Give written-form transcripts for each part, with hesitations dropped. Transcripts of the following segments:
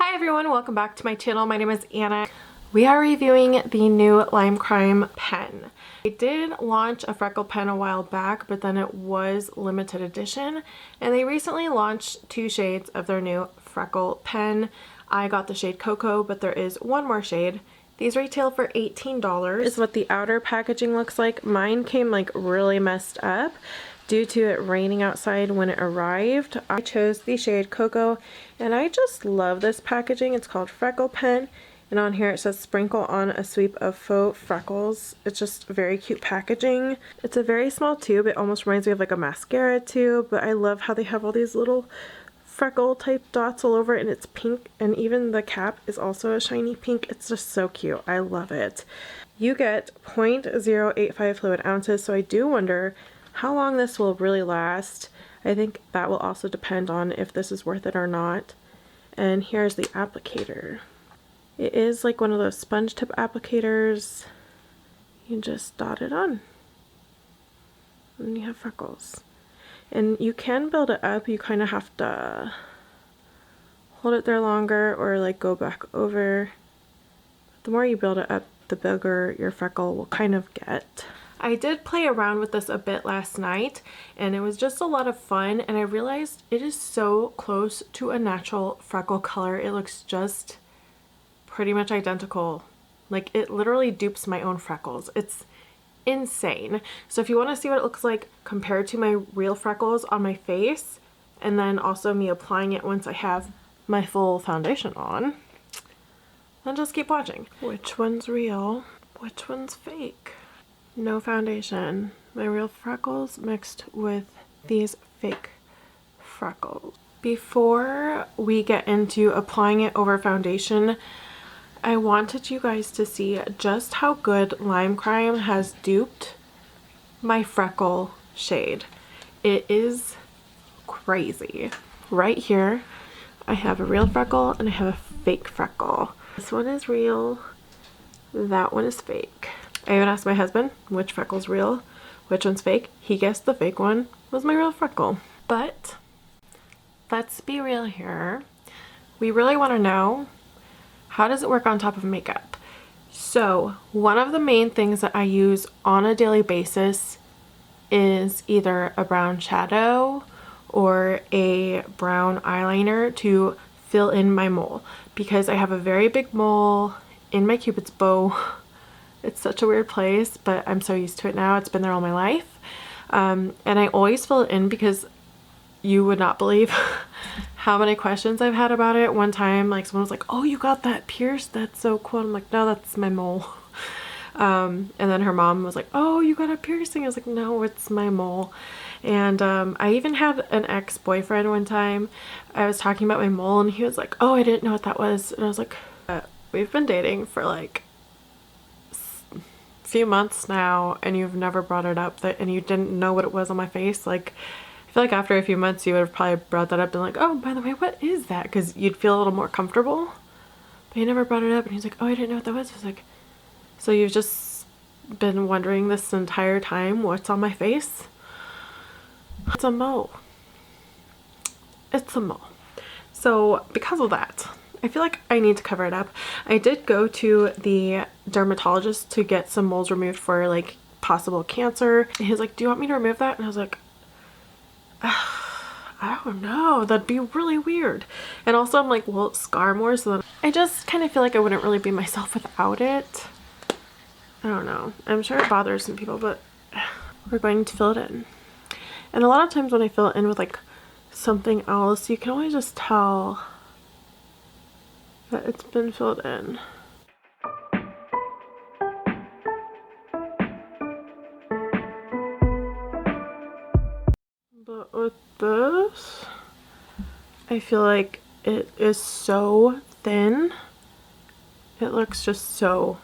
Hi everyone, welcome back to my channel. My name is Anna. We are reviewing the new Lime Crime pen. I did launch a Freckle pen a while back, but then it was limited edition, and they recently launched 2 shades of their new Freckle pen. I got the shade Cocoa, but there is one more shade. These retail for $18. Is what the outer packaging looks like. Mine came like really messed up due to it raining outside when it arrived. I chose the shade Cocoa, and I just love this packaging. It's called Freckle pen, and on here it says sprinkle on a sweep of faux freckles. It's just very cute packaging. It's a very small tube. It almost reminds me of like a mascara tube, but I love how they have all these little freckle type dots all over it, and it's pink, and even the cap is also a shiny pink. It's just so cute. I love it. You get 0.085 fluid ounces, so I do wonder how long this will really last. I think that will also depend on if this is worth it or not. And here's the applicator. It is like one of those sponge tip applicators. You just dot it on and you have freckles. And you can build it up. You kind of have to hold it there longer or like go back over. The more you build it up, the bigger your freckle will kind of get. I did play around with this a bit last night, and it was just a lot of fun, and I realized it is so close to a natural freckle color. It looks just pretty much identical. Like, it literally dupes my own freckles. It's insane. So if you want to see what it looks like compared to my real freckles on my face, and then also me applying it once I have my full foundation on, then just keep watching. Which one's real? Which one's fake? No foundation. My real freckles mixed with these fake freckles. Before we get into applying it over foundation, I wanted you guys to see just how good Lime Crime has duped my freckle shade. It is crazy. Right here, I have a real freckle and I have a fake freckle. This one is real, that one is fake. I even asked my husband which freckle's real, which one's fake. He guessed the fake one was my real freckle. But let's be real here. We really want to know, how does it work on top of makeup? So one of the main things that I use on a daily basis is either a brown shadow or a brown eyeliner to fill in my mole, because I have a very big mole in my cupid's bow. It's such a weird place, but I'm so used to it now. It's been there all my life. And I always fill it in because you would not believe how many questions I've had about it. One time, like, someone was like, "Oh, you got that pierced? That's so cool." I'm like, "No, that's my mole." And then her mom was like, "Oh, you got a piercing?" I was like, "No, it's my mole." And I even had an ex-boyfriend one time. I was talking about my mole and he was like, "Oh, I didn't know what that was." And I was like, we've been dating for like few months now and you've never brought it up, and you didn't know what it was on my face. Like, I feel like after a few months you would have probably brought that up and like, "Oh, by the way, what is that?" Because you'd feel a little more comfortable. But he never brought it up, and he's like, "Oh, I didn't know what that was." I was like, "So you've just been wondering this entire time what's on my face?" It's a mole. It's a mole. So because of that, I feel like I need to cover it up. I did go to the dermatologist to get some moles removed for like possible cancer. And he was like, "Do you want me to remove that?" And I was like, I don't know. That'd be really weird. And also I'm like, will it scar more? So then I just kind of feel like I wouldn't really be myself without it. I don't know. I'm sure it bothers some people, but we're going to fill it in. And a lot of times when I fill it in with like something else, you can always just tell that it's been filled in. But with this, I feel like it is so thin. It looks just so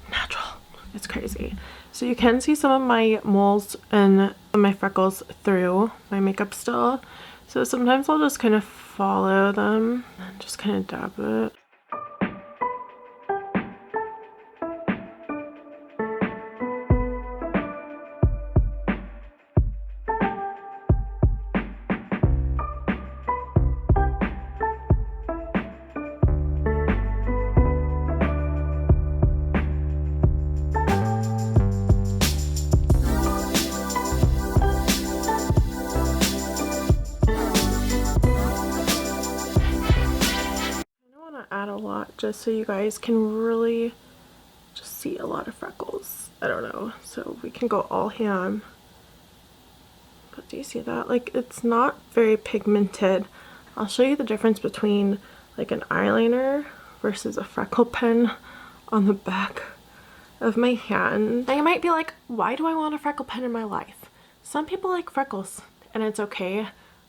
natural. It's crazy. So you can see some of my moles and my freckles through my makeup still. So sometimes I'll just kind of follow them and just kind of dab it. want to add a lot just so you guys can really just see a lot of freckles. I don't know, so we can go all ham. But do you see that? Like, it's not very pigmented. I'll show you the difference between like an eyeliner versus a freckle pen on the back of my hand. Now you might be like, why do I want a freckle pen in my life? Some people like freckles and it's okay.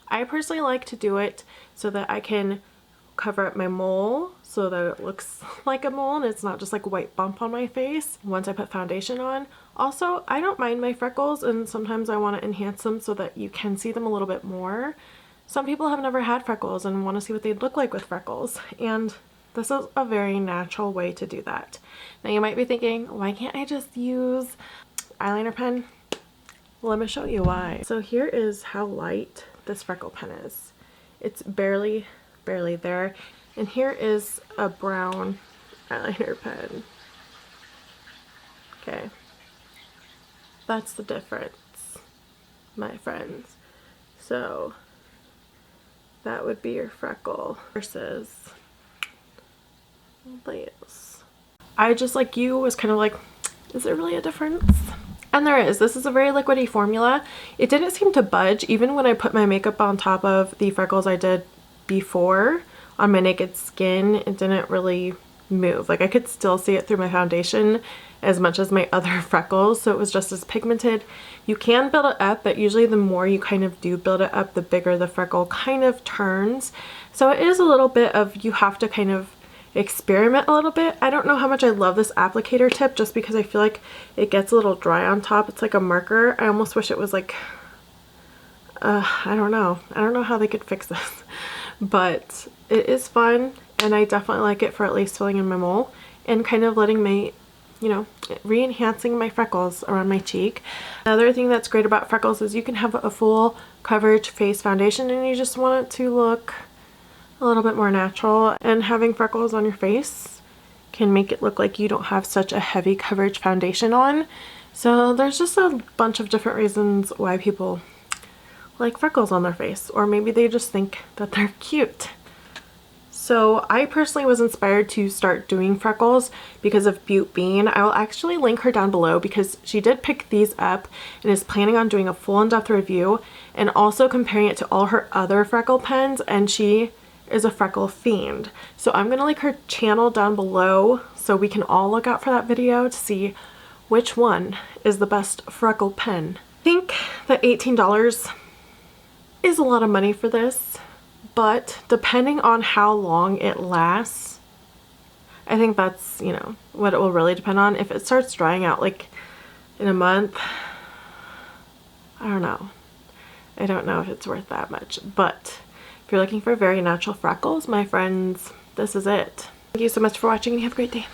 I personally like to do it so that I can cover up my mole so that it looks like a mole and it's not just like a white bump on my face once I put foundation on. Also, I don't mind my freckles and sometimes I want to enhance them so that you can see them a little bit more. Some people have never had freckles and want to see what they'd look like with freckles, and this is a very natural way to do that. Now you might be thinking, why can't I just use eyeliner pen? Well, let me show you why. So here is how light this freckle pen is. It's barely there. And here is a brown eyeliner pen. Okay. That's the difference, my friends. So that would be your freckle versus this. I just, like you, was kind of like, is there really a difference? And there is. This is a very liquidy formula. It didn't seem to budge even when I put my makeup on top of the freckles I did before on my naked skin. It didn't really move. Like, I could still see it through my foundation as much as my other freckles, so it was just as pigmented. You can build it up, but usually the more you kind of do build it up, the bigger the freckle kind of turns. So it is a little bit of, you have to kind of experiment a little bit. I don't know how much I love this applicator tip just because I feel like it gets a little dry on top. It's like a marker. I almost wish it was like, I don't know how they could fix this, but it is fun and I definitely like it for at least filling in my mole and kind of letting my, you know, re-enhancing my freckles around my cheek. Another thing that's great about freckles is you can have a full coverage face foundation and you just want it to look a little bit more natural, and having freckles on your face can make it look like you don't have such a heavy coverage foundation on. So there's just a bunch of different reasons why people like freckles on their face, or maybe they just think that they're cute. So I personally was inspired to start doing freckles because of Butte Bean. I will actually link her down below because she did pick these up and is planning on doing a full in-depth review and also comparing it to all her other freckle pens, and she is a freckle fiend. So I'm gonna link her channel down below so we can all look out for that video to see which one is the best freckle pen. I think that $18 is a lot of money for this, but depending on how long it lasts, I think that's, you know, what it will really depend on. If it starts drying out like in a month, I don't know. I don't know if it's worth that much, but if you're looking for very natural freckles, my friends, this is it. Thank you so much for watching and have a great day.